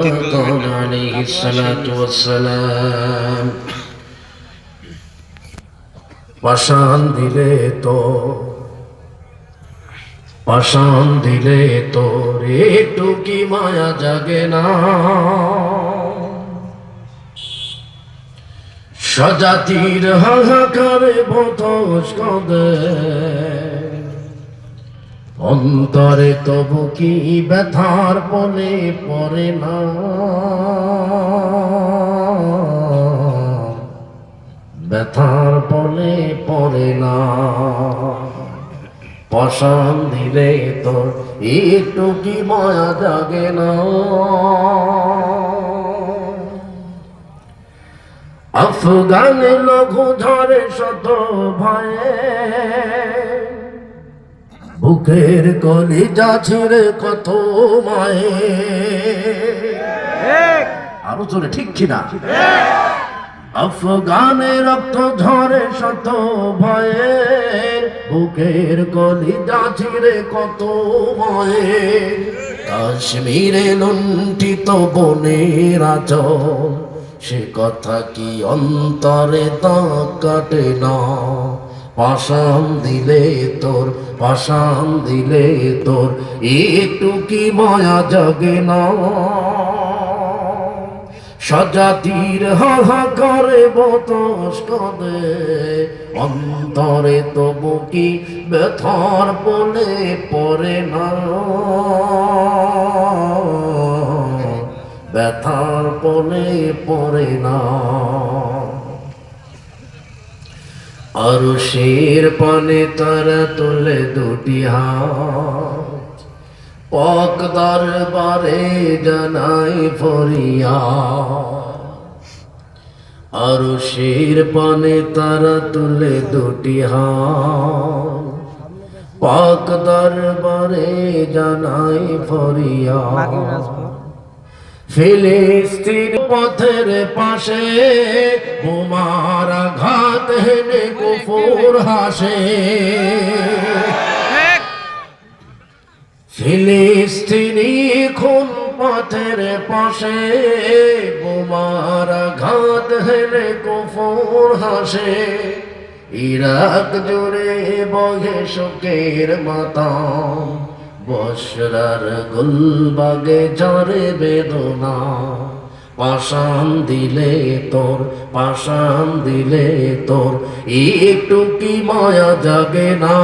عليه الصلاة والسلام পাষাণ দিলে তো একটু কি মায়া জাগে না সজাতির হাহাকারে বতস কদে অন্তরে তবু কি ব্যথার বলে পড়ে না ব্যথার বলে পড়ে না পাষাণ দিলে তোর একটু কি মায়া জাগে না আফগানে লঘু ঝড়ে শত ভয়ে বুকের কলিজা ছিঁড়ে কত মায়ে আরো চলে ঠিক কিনা আফগানে রক্ত ঝরে শত ভয়ে বুকের কলিজা ছিঁড়ে কত মায়ে কাশ্মীরে লুণ্ঠিত বনের আঁচল সে কথা কি অন্তরে দাগ কাটে না পাষাণ দিলে তোর একটু কি মায়া জাগে না সজাতির হাহাকারে বতস কদে অন্তরে তবু কি ব্যথার বলে পড়ে না ব্যথার বলে পড়ে না আরশের পানে তারা তোলে দুটি হাত পাক দরবারে জানাই ফরিয়াদ আরশের পানে তারা তোলে দুটি হাত পাক দরবারে জানাই ফরিয়াদ ফিলিস্তিন পথের পাশে বোমার আঘাত হেনে কুফর হাসে ফিলিস্তিনি খুন পথের পাশে বোমার আঘাত হেনে কুফর হাসে ইরাক জুড়ে বহে শোকের মাতাম বসরার গুলবাগে ঝরে বেদনা পাষাণ দিলে তোর একটু কি মায়া জাগে না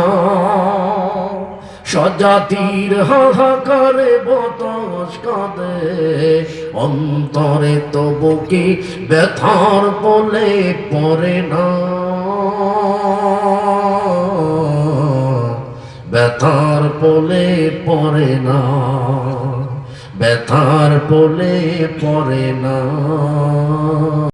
সজাতির হাহাকারে বতস কাঁদে অন্তরে তবু কি ব্যথার বলে পড়ে না ব্যথার বলে পড়ে না ব্যথার বলে পড়ে না।